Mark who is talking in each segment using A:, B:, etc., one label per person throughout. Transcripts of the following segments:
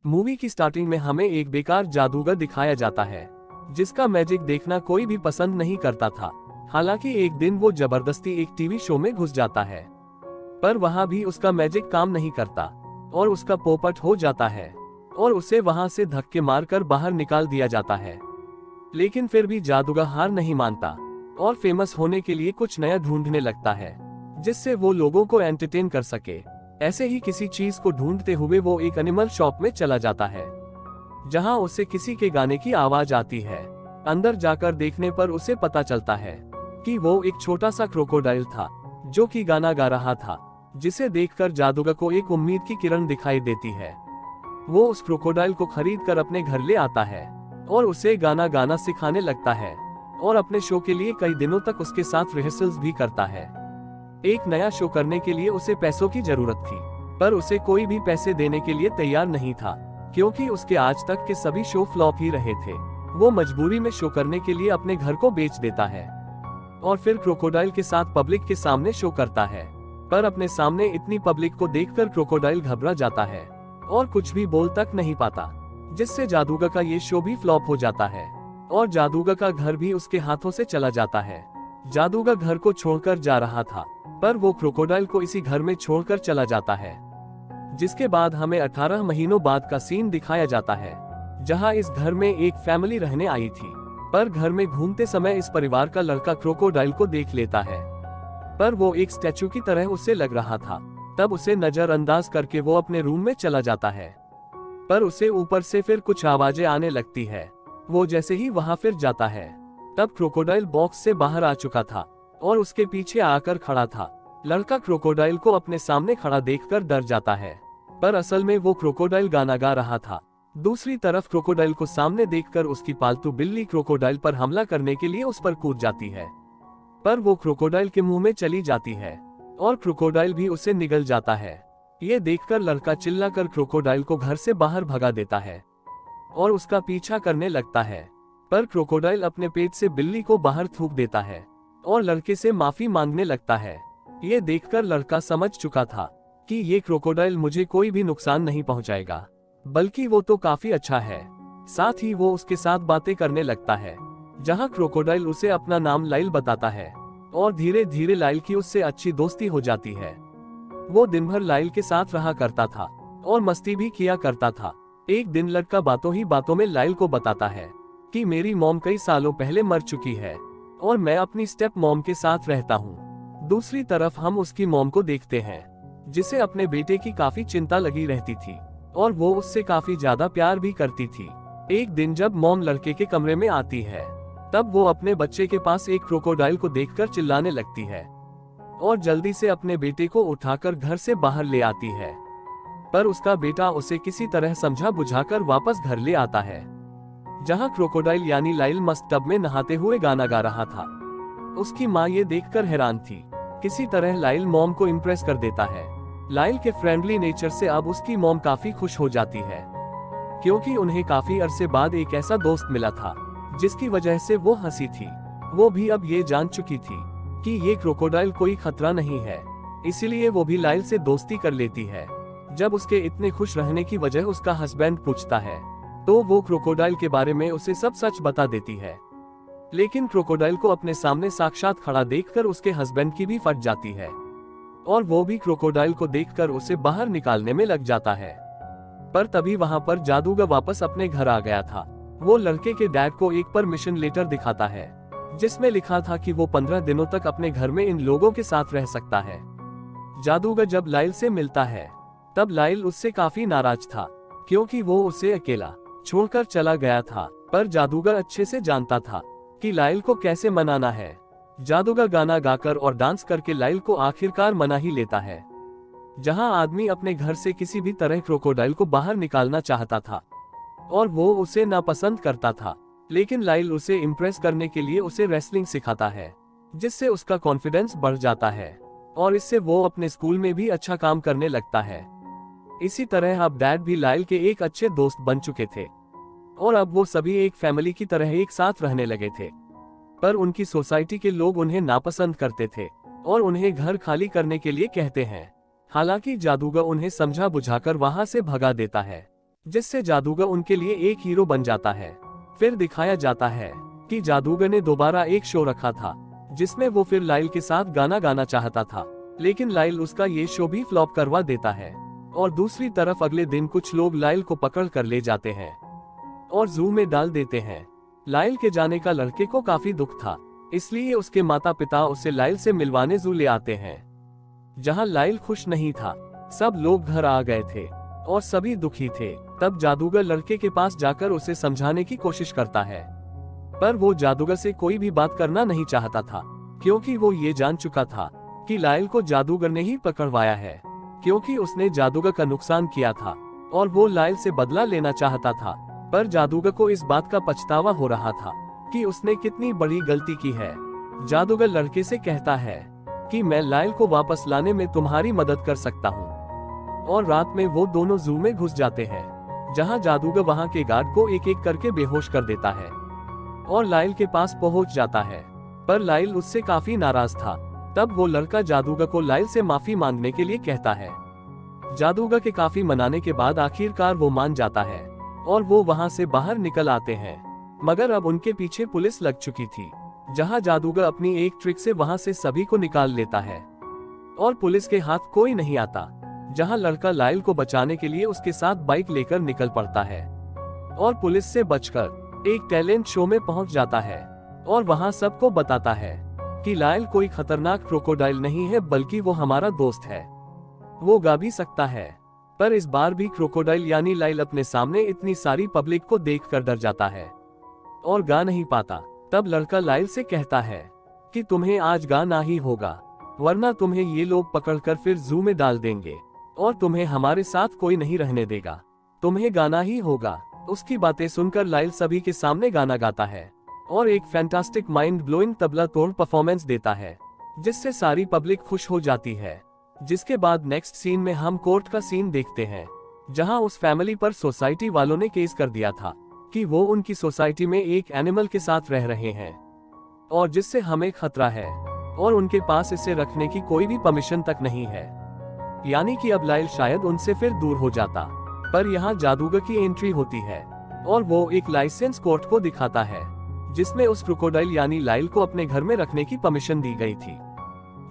A: Movie की starting में हमें एक बेकार जादूगर दिखाया जाता है जिसका मैजिक देखना कोई भी पसंद नहीं करता था। हालांकि एक दिन वो जबरदस्ती एक टीवी शो में घुस जाता है, पर वहां भी उसका मैजिक काम नहीं करता और उसका पोपट हो जाता है और उसे वहां से धक्के मारकर बाहर निकाल दिया जाता है। लेकिन फिर भी जादूगर हार नहीं मानता और फेमस होने के लिए कुछ नया ढूंढने लगता है जिससे वो लोगों को एंटरटेन कर सके। ऐसे ही किसी चीज को ढूंढते हुए वो एक एनिमल शॉप में चला जाता है जहां उसे किसी के गाने की आवाज आती है। अंदर जाकर देखने पर उसे पता चलता है कि वो एक छोटा सा क्रोकोडाइल था जो कि गाना गा रहा था, जिसे देखकर जादूगर को एक उम्मीद की किरण दिखाई देती है। वो उस क्रोकोडाइल को खरीद कर अपने घर ले आता है और उसे गाना गाना सिखाने लगता है और अपने शो के लिए कई दिनों तक उसके साथ रिहर्सल्स भी करता है। एक नया शो करने के लिए उसे पैसों की जरूरत थी, पर उसे कोई भी पैसे देने के लिए तैयार नहीं था क्योंकि उसके आज तक के सभी शो फ्लॉप ही रहे थे। वो मजबूरी में शो करने के लिए अपने घर को बेच देता है और फिर क्रोकोडाइल के साथ पब्लिक के सामने शो करता है। पर अपने सामने इतनी पब्लिक को देखकर क्रोकोडाइल घबरा जाता है और कुछ भी बोल तक नहीं पाता, जिससे जादूगर का ये शो भी फ्लॉप हो जाता है और जादूगर का घर भी उसके हाथों से चला जाता है। जादूगर घर को छोड़कर जा रहा था, पर वो क्रोकोडाइल को इसी घर में छोड़कर चला जाता है। जिसके बाद हमें 18 महीनों बाद का सीन दिखाया जाता है जहां इस घर में एक फैमिली रहने आई थी, पर घर में घूमते समय इस परिवार का लड़का क्रोकोडाइल को देख लेता है, पर वो एक स्टैचू की तरह उसे लग रहा था। तब उसे नजरअंदाज करके वो अपने रूम में चला जाता है, पर उसे ऊपर से फिर कुछ आवाजें आने लगती है। वो जैसे ही वहां फिर जाता है, तब क्रोकोडाइल बॉक्स से बाहर आ चुका था और उसके पीछे आकर खड़ा था। लड़का क्रोकोडाइल को अपने सामने खड़ा देखकर डर जाता है, पर असल में वो क्रोकोडाइल गाना गा रहा था। दूसरी तरफ क्रोकोडाइल को सामने देखकर उसकी पालतू बिल्ली क्रोकोडाइल पर हमला करने के लिए उस पर कूद जाती है, पर वो क्रोकोडाइल के मुंह में चली जाती है और क्रोकोडाइल भी उसे निगल जाता है। ये देखकर लड़का चिल्लाकर क्रोकोडाइल को घर से बाहर भगा देता है और उसका पीछा करने लगता है, पर क्रोकोडाइल अपने पेट से बिल्ली को बाहर थूक देता है और लड़के से माफी मांगने लगता है। ये देखकर लड़का समझ चुका था कि ये क्रोकोडाइल मुझे कोई भी नुकसान नहीं पहुंचाएगा, बल्कि वो तो काफी अच्छा है। साथ ही वो उसके साथ बातें करने लगता है, जहां क्रोकोडाइल उसे अपना नाम लाइल बताता है और धीरे धीरे लाइल की उससे अच्छी दोस्ती हो जाती है। वो दिन भर लाइल के साथ रहा करता था और मस्ती भी किया करता था। एक दिन लड़का बातों ही बातों में लाइल को बताता है कि मेरी मॉम कई सालों पहले मर चुकी है और मैं अपनी स्टेप मॉम के साथ रहता हूँ। दूसरी तरफ हम उसकी मॉम को देखते हैं, जिसे अपने बेटे की काफी चिंता लगी रहती थी और वो उससे काफी ज्यादा प्यार भी करती थी। एक दिन जब मॉम लड़के के कमरे में आती है, तब वो अपने बच्चे के पास एक क्रोकोडाइल को देखकर चिल्लाने लगती है और जल्दी से अपने बेटे को उठाकर घर से बाहर ले आती है। पर उसका बेटा उसे किसी तरह समझा बुझाकर वापस घर ले आता है, जहां क्रोकोडाइल यानी लाइल मस्त टब में नहाते हुए गाना गा रहा था। उसकी माँ ये देखकर हैरान थी। किसी तरह लाइल मॉम को इम्प्रेस कर देता है। लाइल के फ्रेंडली नेचर से अब उसकी मॉम काफी खुश हो जाती है, क्योंकि उन्हें काफी अरसे बाद एक ऐसा दोस्त मिला था जिसकी वजह से वो हंसी थी। वो भी अब ये जान चुकी थी कि ये क्रोकोडाइल कोई खतरा नहीं है, इसीलिए वो भी लाइल से दोस्ती कर लेती है। जब उसके इतने खुश रहने की वजह उसका हस्बैंड पूछता है, तो वो क्रोकोडाइल के बारे में उसे सब सच बता देती है। लेकिन क्रोकोडाइल को अपने सामने साक्षात खड़ा देखकर उसके हस्बैंड की भी फट जाती है और वो भी क्रोकोडाइल को देखकर उसे बाहर निकालने में लग जाता है। पर तभी वहां पर जादूगर वापस अपने घर आ गया था। वो लड़के के डैड को एक परमिशन लेटर दिखाता है, जिसमें लिखा था कि वो 15 दिनों तक अपने घर में इन लोगों के साथ रह सकता है। जादूगर जब लाइल से मिलता है, तब लाइल उससे काफी नाराज था, क्योंकि वो उसे अकेला छोड़कर चला गया था। पर जादूगर अच्छे से जानता था कि लाइल को कैसे मनाना है। जादूगर गाना गाकर और डांस करके लाइल को आखिरकार मना ही लेता है। जहां आदमी अपने घर से किसी भी तरह क्रोकोडाइल को बाहर निकालना चाहता था और वो उसे नापसंद करता था, लेकिन लाइल उसे इम्प्रेस करने के लिए उसे रेसलिंग सिखाता है, जिससे उसका कॉन्फिडेंस बढ़ जाता है और इससे वो अपने स्कूल में भी अच्छा काम करने लगता है। इसी तरह अब डैड भी लाइल के एक अच्छे दोस्त बन चुके थे और अब वो सभी एक फैमिली की तरह एक साथ रहने लगे थे। पर उनकी सोसाइटी के लोग उन्हें नापसंद करते थे और उन्हें घर खाली करने के लिए कहते हैं। हालांकि जादूगर उन्हें समझा बुझाकर वहां से भगा देता है। जिससे जादूगर उनके लिए एक हीरो बन जाता है। फिर दिखाया जाता है कि जादूगर ने दोबारा एक शो रखा था जिसमें वो फिर लाइल के साथ गाना गाना चाहता था, लेकिन लाइल उसका ये शो भी फ्लॉप करवा देता है। और दूसरी तरफ अगले दिन कुछ लोग लाइल को पकड़ कर ले जाते हैं और जू में डाल देते हैं। लाइल के जाने का लड़के को काफी दुख था, इसलिए उसके माता पिता उसे लाइल से मिलवाने जू ले आते हैं, जहां लाइल खुश नहीं था। सब लोग घर आ गए थे और सभी दुखी थे। तब जादूगर लड़के के पास जाकर उसे समझाने की कोशिश करता है, पर वो जादूगर से कोई भी बात करना नहीं चाहता था, क्योंकि वो ये जान चुका था कि लाइल को जादूगर ने ही पकड़वाया है, क्योंकि उसने जादूगर का नुकसान किया था और वो लाइल से बदला लेना चाहता था। पर जादूगर को इस बात का पछतावा हो रहा था कि उसने कितनी बड़ी गलती की है। जादूगर लड़के से कहता है कि मैं लाइल को वापस लाने में तुम्हारी मदद कर सकता हूँ। और रात में वो दोनों जू में घुस जाते हैं, जहाँ जादूगर वहाँ के गार्ड को एक एक करके बेहोश कर देता है और लाइल के पास पहुँच जाता है। पर लाइल उससे काफी नाराज था। तब वो लड़का जादूगर को लाइल से माफी मांगने के लिए कहता है। जादूगर के काफी मनाने के बाद आखिरकार वो मान जाता है और वो वहाँ से बाहर निकल आते हैं। मगर अब उनके पीछे पुलिस लग चुकी थी, जहाँ जादूगर अपनी एक ट्रिक से वहाँ से सभी को निकाल लेता है और पुलिस के हाथ कोई नहीं आता। जहाँ लड़का लाइल को बचाने के लिए उसके साथ बाइक लेकर निकल पड़ता है और पुलिस से बचकर एक टैलेंट शो में पहुंच जाता है और वहां सबको बताता है कि लाइल कोई खतरनाक क्रोकोडाइल नहीं है, बल्कि वो हमारा दोस्त है, वो गा भी सकता है। पर इस बार भी क्रोकोडाइल यानी लाइल अपने सामने इतनी सारी पब्लिक को देखकर डर जाता है और गा नहीं पाता। तब लड़का लाइल से कहता है कि तुम्हें आज गाना ही होगा, वरना तुम्हें ये लोग पकड़कर फिर जू में डाल देंगे और तुम्हें हमारे साथ कोई नहीं रहने देगा, तुम्हें गाना ही होगा। उसकी बातें सुनकर लाइल सभी के सामने गाना गाता है और एक फैंटास्टिक माइंड ब्लोइंग तबला तोड़ परफॉर्मेंस देता है, जिससे सारी पब्लिक खुश हो जाती है। जिसके बाद नेक्स्ट सीन में हम कोर्ट का सीन देखते हैं, जहां उस फैमिली पर सोसाइटी वालों ने केस कर दिया था कि वो उनकी सोसाइटी में एक एनिमल के साथ रह रहे हैं और जिससे हमें खतरा है और उनके पास इसे रखने की कोई भी परमिशन तक नहीं है। यानी कि अब लाइल शायद उनसे फिर दूर हो जाता। पर यहाँ जादूगर की एंट्री होती है और वो एक लाइसेंस कोर्ट को दिखाता है, जिसमें उस क्रोकोडाइल यानी लाइल को अपने घर में रखने की परमिशन दी गई थी,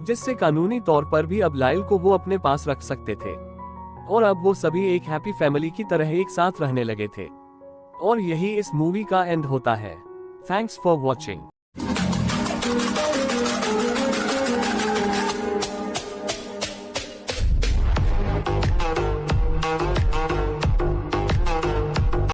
A: जिससे कानूनी तौर पर भी अब लाइल को वो अपने पास रख सकते थे और अब वो सभी एक हैप्पी फैमिली की तरह एक साथ रहने लगे थे। और यही इस मूवी का एंड होता है। Thanks for watching.